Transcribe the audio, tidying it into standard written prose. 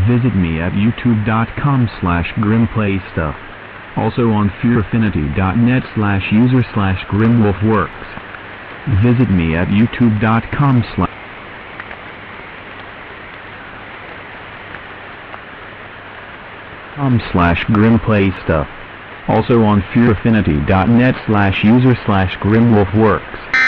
Visit me at youtube.com/grimplaystuff. Also on furaffinity.net/user/grimwolfworks. Visit me at youtube.com/grimplaystuff. Also on furaffinity.net/user/grimwolfworks.